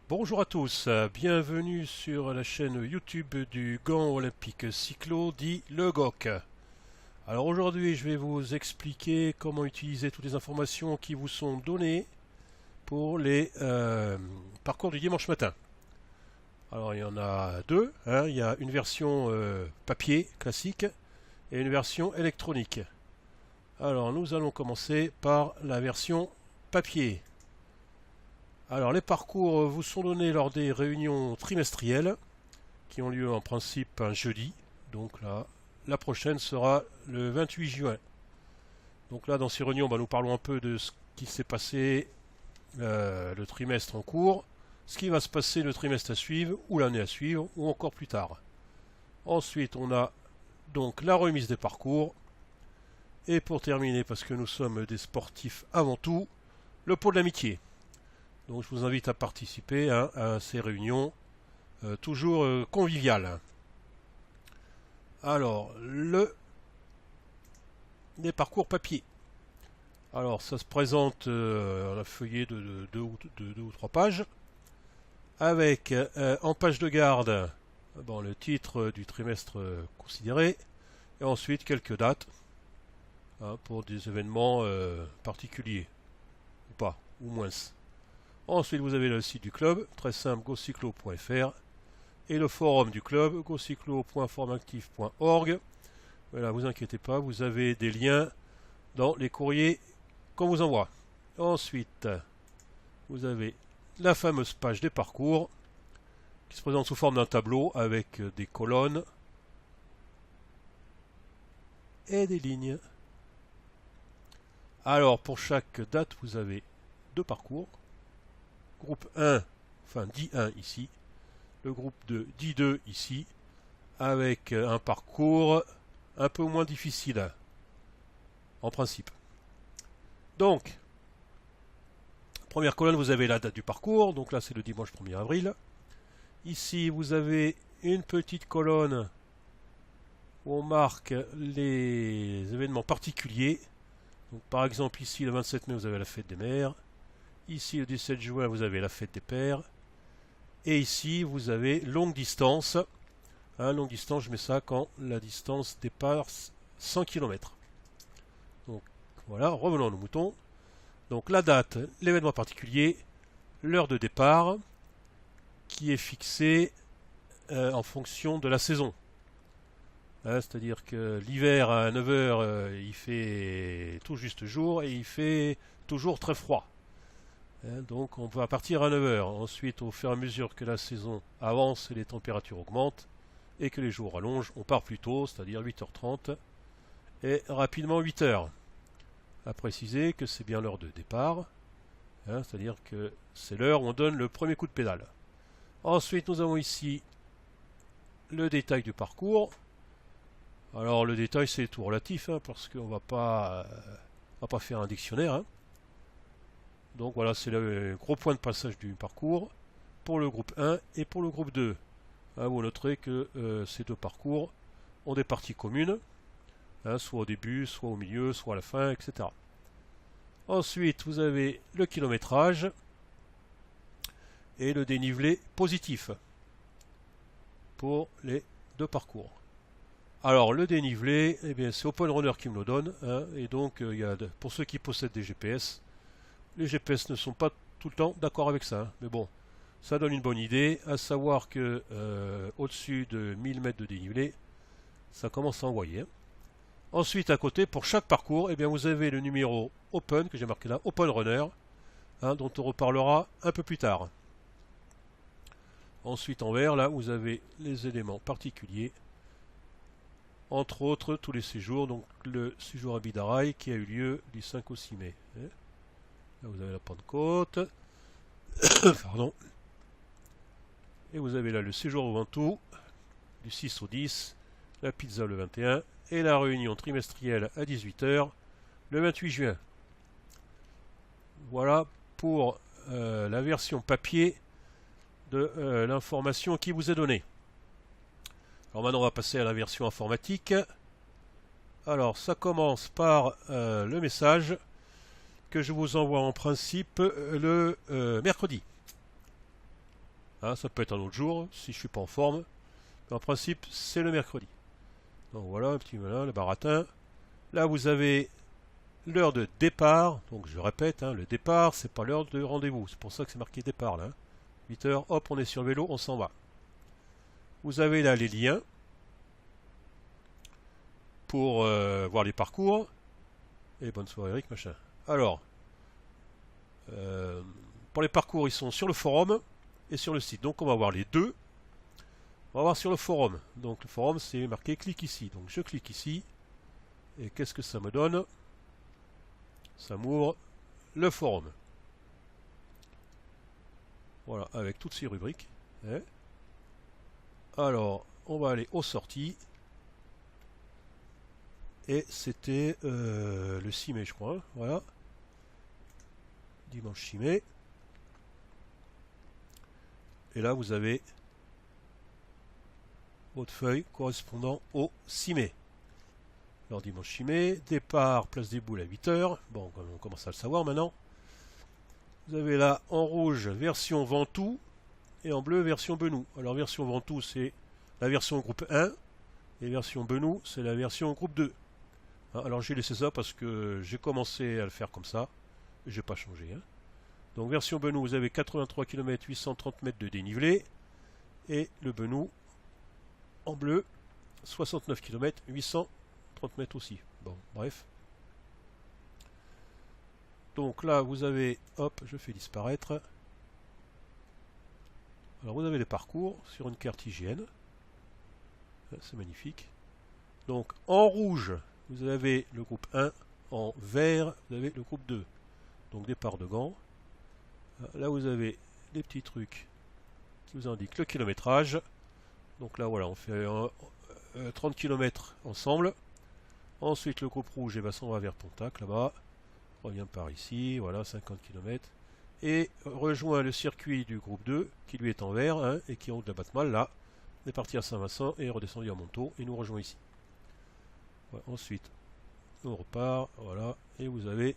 Bonjour à tous, bienvenue sur la chaîne YouTube du Gant Olympique Cyclo dit le GOC. Alors aujourd'hui je vais vous expliquer comment utiliser toutes les informations qui vous sont données pour les parcours du dimanche matin. Alors il y en a deux, il y a une version papier classique et une version électronique. Alors nous allons commencer par la version papier. Alors les parcours vous sont donnés lors des réunions trimestrielles qui ont lieu en principe un jeudi. Donc là, la prochaine sera le 28 juin. Donc là dans ces réunions, nous parlons un peu de ce qui s'est passé le trimestre en cours, ce qui va se passer le trimestre à suivre, ou l'année à suivre, ou encore plus tard. Ensuite on a donc la remise des parcours. Et pour terminer, parce que nous sommes des sportifs avant tout, le pot de l'amitié. Donc je vous invite à participer à ces réunions toujours conviviales. Alors, les parcours papier. Alors ça se présente en un feuillet de deux ou trois pages, avec en page de garde le titre du trimestre considéré, et ensuite quelques dates pour des événements particuliers, ou pas, ou moins. Ensuite, vous avez le site du club, très simple, gocyclo.fr, et le forum du club, gocyclo.formactif.org. Voilà, vous inquiétez pas, vous avez des liens dans les courriers qu'on vous envoie. Ensuite, vous avez la fameuse page des parcours, qui se présente sous forme d'un tableau avec des colonnes et des lignes. Alors, pour chaque date, vous avez deux parcours. Groupe 1, enfin dit 1 ici, le groupe 2 dit 2 ici, avec un parcours un peu moins difficile, en principe. Donc, première colonne, vous avez la date du parcours, donc là c'est le dimanche 1er avril. Ici, vous avez une petite colonne où on marque les événements particuliers. Donc, par exemple, ici, le 27 mai, vous avez la fête des mères. Ici, le 17 juin, vous avez la fête des pères. Et ici, vous avez longue distance. Longue distance, je mets ça quand la distance dépasse 100 km. Donc, voilà, revenons à nos moutons. Donc, la date, l'événement particulier, l'heure de départ, qui est fixée en fonction de la saison. C'est-à-dire que l'hiver, à 9 heures, il fait tout juste jour et il fait toujours très froid. Donc on va partir à 9 heures. Ensuite, au fur et à mesure que la saison avance et les températures augmentent et que les jours allongent, on part plus tôt, c'est-à-dire 8h30 et rapidement 8h. À préciser que c'est bien l'heure de départ, c'est-à-dire que c'est l'heure où on donne le premier coup de pédale. Ensuite, nous avons ici le détail du parcours. Alors le détail c'est tout relatif, parce qu'on va pas faire un dictionnaire. Donc voilà, c'est le gros point de passage du parcours pour le groupe 1 et pour le groupe 2. Vous noterez que ces deux parcours ont des parties communes, soit au début, soit au milieu, soit à la fin, etc. Ensuite, vous avez le kilométrage et le dénivelé positif pour les deux parcours. Alors le dénivelé, c'est Open Runner qui me le donne, et donc pour ceux qui possèdent des GPS, les GPS ne sont pas tout le temps d'accord avec ça, mais bon, ça donne une bonne idée, à savoir que au-dessus de 1000 mètres de dénivelé, ça commence à envoyer. Ensuite, à côté, pour chaque parcours, vous avez le numéro Open, que j'ai marqué là, Open Runner, dont on reparlera un peu plus tard. Ensuite, en vert, là, vous avez les éléments particuliers, entre autres tous les séjours, donc le séjour à Bidaraï qui a eu lieu du 5 au 6 mai. Là vous avez la Pentecôte, pardon. Et vous avez là le séjour au Ventoux du 6 au 10, la pizza le 21 et la réunion trimestrielle à 18h le 28 juin. Voilà pour la version papier de l'information qui vous est donnée. Alors maintenant on va passer à la version informatique. Alors ça commence par le message que je vous envoie en principe le mercredi. Hein, ça peut être un autre jour, si je suis pas en forme. Mais en principe, c'est le mercredi. Donc voilà, un petit voilà, le baratin. Là, vous avez l'heure de départ. Donc je répète, hein, le départ, c'est pas l'heure de rendez-vous. C'est pour ça que c'est marqué départ là. 8 heures, hop, on est sur le vélo, on s'en va. Vous avez là les liens pour voir les parcours. Et bonne soirée Eric, machin. Alors, pour les parcours, ils sont sur le forum et sur le site. Donc on va voir les deux. On va voir sur le forum. Donc le forum, c'est marqué clique ici. Donc je clique ici. Et qu'est-ce que ça me donne? Ça m'ouvre le forum. Voilà, avec toutes ces rubriques. Alors, on va aller aux sorties. Et c'était le 6 mai, je crois. Hein. Voilà. Dimanche 6 mai. Et là, vous avez votre feuille correspondant au 6 mai. Alors, dimanche 6 mai, départ, place des Boules à 8 h. Bon, on commence à le savoir maintenant. Vous avez là, en rouge, version Ventoux. Et en bleu, version Benoît. Alors, version Ventoux, c'est la version groupe 1. Et version Benoît, c'est la version groupe 2. Alors j'ai laissé ça parce que j'ai commencé à le faire comme ça. Et j'ai pas changé. Hein. Donc version Benoît, vous avez 83 km 830 mètres de dénivelé. Et le Benoît en bleu, 69 km 830 mètres aussi. Bon, bref. Donc là, vous avez, hop, je fais disparaître. Alors vous avez les parcours sur une carte hygiène. C'est magnifique. Donc en rouge, vous avez le groupe 1, en vert, vous avez le groupe 2. Donc départ de Gand. Là, vous avez les petits trucs qui vous indiquent le kilométrage. Donc là, voilà, on fait 30 km ensemble. Ensuite, le groupe rouge, et ben, ça, on va vers Pontac, là-bas. On revient par ici, voilà, 50 km. Et rejoint le circuit du groupe 2, qui lui est en vert, hein, et qui est en haut de la Batmal, là. On est parti à Saint-Vincent et redescendu à Montaut, et nous rejoint ici. Voilà, ensuite, on repart, voilà, et vous avez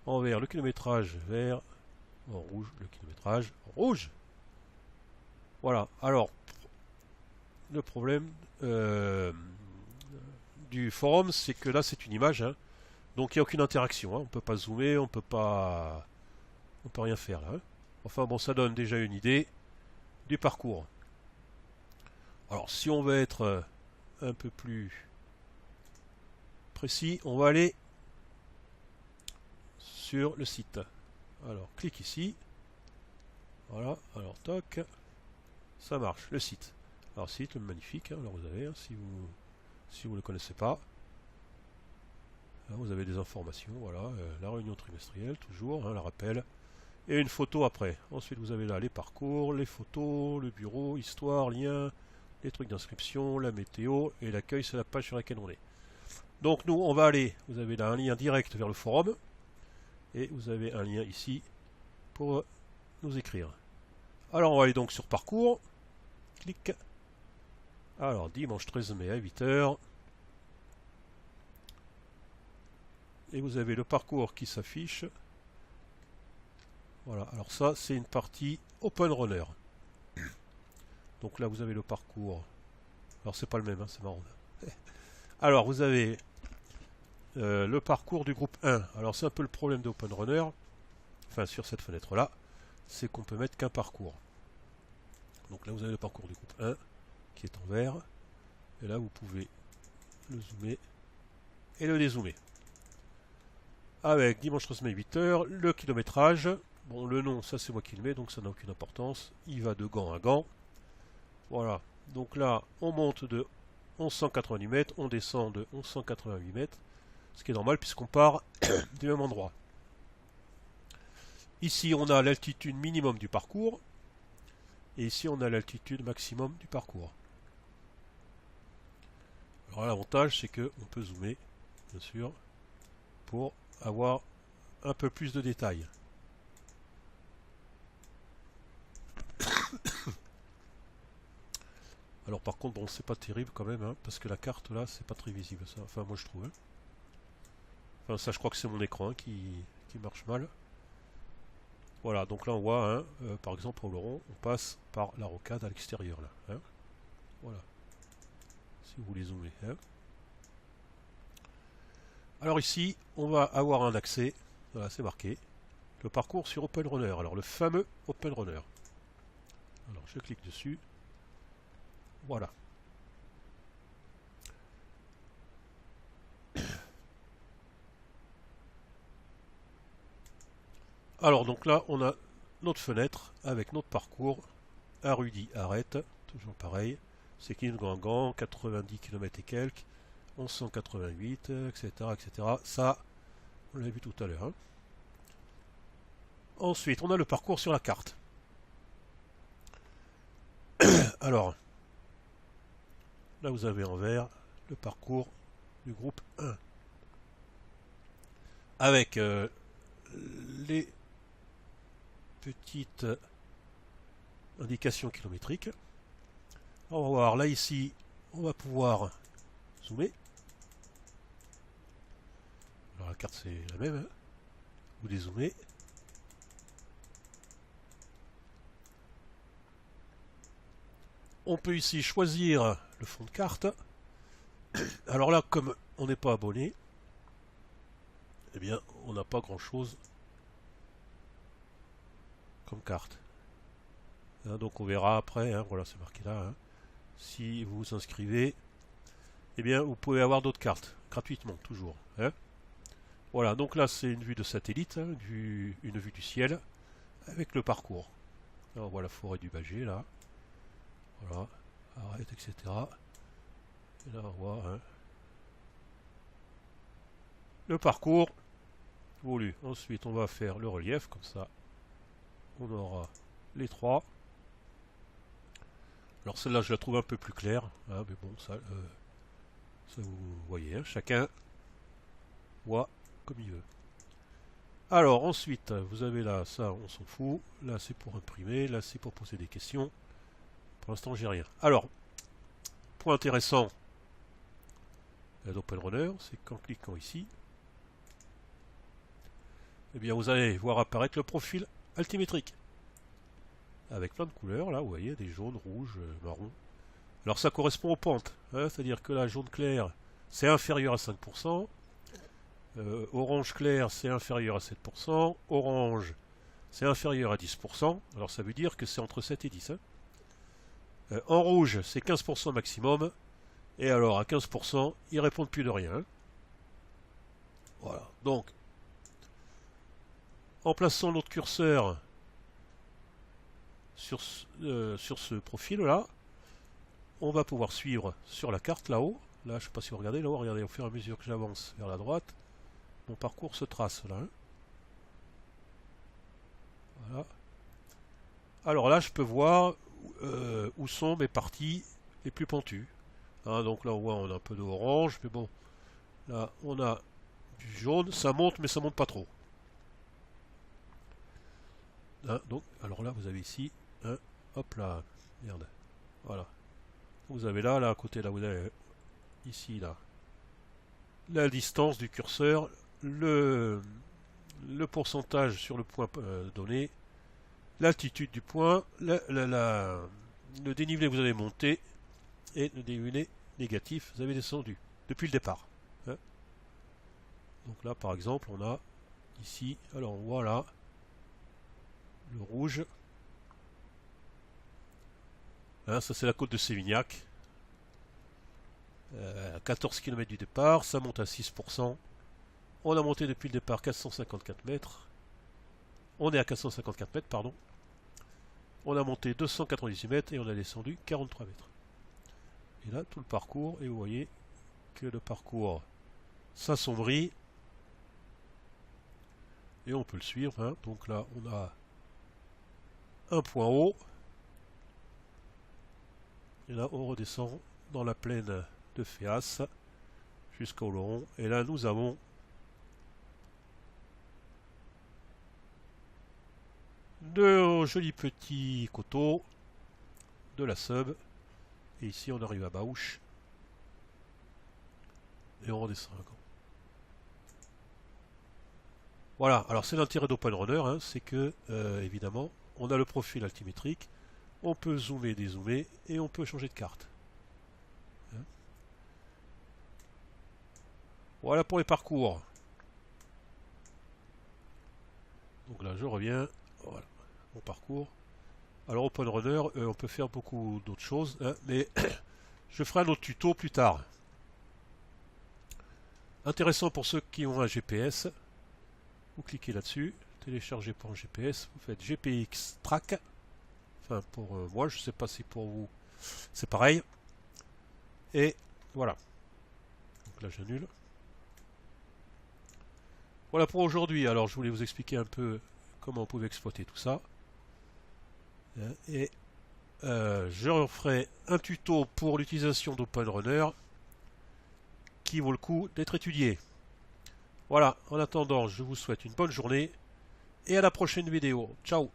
en vert le kilométrage vert, en rouge le kilométrage rouge. Voilà, alors, le problème du forum, c'est que là, c'est une image, hein, donc il n'y a aucune interaction, hein, on peut pas zoomer, on peut rien faire là. Hein. Enfin bon, ça donne déjà une idée du parcours. Alors, si on veut être un peu plus précis, on va aller sur le site. Alors, clique ici. Voilà, alors toc. Ça marche, le site. Alors, site magnifique, hein, alors vous avez, hein, si vous ne le connaissez pas. Là, vous avez des informations, voilà, la réunion trimestrielle, toujours, hein, la rappel. Et une photo après. Ensuite, vous avez là les parcours, les photos, le bureau, histoire, lien, les trucs d'inscription, la météo, et l'accueil, c'est la page sur laquelle on est. Donc nous, on va aller, vous avez là un lien direct vers le forum, et vous avez un lien ici pour nous écrire. Alors on va aller donc sur parcours, clic. Alors dimanche 13 mai à 8 h. Et vous avez le parcours qui s'affiche. Voilà, alors ça c'est une partie Open Runner. Donc là vous avez le parcours. Alors c'est pas le même, hein, c'est marrant. Alors vous avez le parcours du groupe 1. Alors c'est un peu le problème d'Open Runner, enfin sur cette fenêtre là, c'est qu'on peut mettre qu'un parcours. Donc là vous avez le parcours du groupe 1 qui est en vert, et là vous pouvez le zoomer et le dézoomer. Avec dimanche 13 mai 8 h, le kilométrage, bon le nom ça c'est moi qui le mets donc ça n'a aucune importance, il va de Gand à Gand. Voilà, donc là on monte de 1188 mètres, on descend de 1188 mètres, ce qui est normal puisqu'on part du même endroit. Ici on a l'altitude minimum du parcours, et ici on a l'altitude maximum du parcours. Alors l'avantage c'est qu'on peut zoomer, bien sûr, pour avoir un peu plus de détails. Alors par contre, bon, c'est pas terrible quand même, hein, parce que la carte là, c'est pas très visible, ça. Enfin, moi je trouve. Hein. Enfin, ça, je crois que c'est mon écran hein, qui marche mal. Voilà, donc là on voit, hein, par exemple au Laurent, on passe par la rocade à l'extérieur là. Hein. Voilà. Si vous voulez zoomer. Hein. Alors ici, on va avoir un accès, voilà, c'est marqué, le parcours sur Open Runner. Alors le fameux Open Runner. Alors je clique dessus. Voilà. Alors donc là, on a notre fenêtre avec notre parcours. Arudi arrête, toujours pareil. C'est Guingamp, 90 km et quelques, 1188, etc., etc. Ça, on l'a vu tout à l'heure. Hein. Ensuite, on a le parcours sur la carte. Alors, là vous avez en vert le parcours du groupe 1. Avec les petites indications kilométriques. On va voir, là ici, on va pouvoir zoomer. Alors la carte c'est la même, hein. Vous dézoomez. On peut ici choisir le fond de carte. Alors là, comme on n'est pas abonné, eh bien, on n'a pas grand-chose comme carte. Hein, donc on verra après, hein, voilà, c'est marqué là. Hein. Si vous vous inscrivez, eh bien, vous pouvez avoir d'autres cartes, gratuitement, toujours. Hein. Voilà, donc là, c'est une vue de satellite, hein, une vue du ciel, avec le parcours. Là, on voit la forêt du Bagé, là. Voilà, arrête, etc. Et là, on voit hein, le parcours voulu. Ensuite, on va faire le relief, comme ça. On aura les trois. Alors celle-là, je la trouve un peu plus claire. Hein, mais bon, ça vous voyez, hein, chacun voit comme il veut. Alors ensuite, vous avez là, ça, on s'en fout. Là, c'est pour imprimer. Là, c'est pour poser des questions. Pour l'instant, j'ai rien. Alors, point intéressant d'Open Runner, c'est qu'en cliquant ici, eh bien, vous allez voir apparaître le profil altimétrique. Avec plein de couleurs, là, vous voyez, des jaunes, rouges, marrons. Alors ça correspond aux pentes, hein, c'est-à-dire que la jaune clair, c'est inférieur à 5%, orange clair, c'est inférieur à 7%, orange, c'est inférieur à 10%, alors ça veut dire que c'est entre 7 et 10. Hein. En rouge, c'est 15% maximum, et alors à 15%, ils répondent plus de rien. Hein. Voilà, donc, en plaçant notre curseur sur ce profil-là, on va pouvoir suivre sur la carte là-haut. Là, je ne sais pas si vous regardez là-haut, regardez, au fur et à mesure que j'avance vers la droite, mon parcours se trace là. Hein. Voilà. Alors là, je peux voir où sont mes parties les plus pentues. Hein, donc là, on voit, on a un peu d'orange, mais bon, là, on a du jaune, ça monte, mais ça monte pas trop. Hein, donc, alors là, vous avez ici, hein, hop là, merde, voilà. Vous avez là, à côté, là, vous avez ici, là, la distance du curseur, le pourcentage sur le point donné, l'altitude du point, le dénivelé que vous avez monté et le dénivelé négatif vous avez descendu depuis le départ. Hein. Donc là, par exemple, on a ici, alors on voit là, le rouge. Hein, ça c'est la côte de Sévignac. 14 km du départ, ça monte à 6%. On a monté depuis le départ 454 mètres. On est à 454 mètres, pardon. On a monté 298 mètres et on a descendu 43 mètres. Et là, tout le parcours, et vous voyez que le parcours s'assombrit. Et on peut le suivre. Hein. Donc là, on a un point haut. Et là, on redescend dans la plaine de Féas jusqu'au Laurent. Et là, nous avons de jolis petits coteaux de la Seube. Et ici, on arrive à Baouche. Et on redescend encore. Voilà, alors c'est l'intérêt d'OpenRunner, hein, c'est que, évidemment, on a le profil altimétrique, on peut zoomer, dézoomer, et on peut changer de carte. Hein. Voilà pour les parcours. Donc là, je reviens, voilà, mon parcours. Alors OpenRunner, on peut faire beaucoup d'autres choses, hein, mais je ferai un autre tuto plus tard. Intéressant pour ceux qui ont un GPS. Vous cliquez là-dessus, télécharger pour un GPS, vous faites GPX Track. Enfin pour moi, je ne sais pas si pour vous c'est pareil. Et voilà. Donc là j'annule. Voilà pour aujourd'hui. Alors je voulais vous expliquer un peu comment on pouvait exploiter tout ça. Et je referai un tuto pour l'utilisation d'OpenRunner qui vaut le coup d'être étudié. Voilà, en attendant, je vous souhaite une bonne journée et à la prochaine vidéo. Ciao!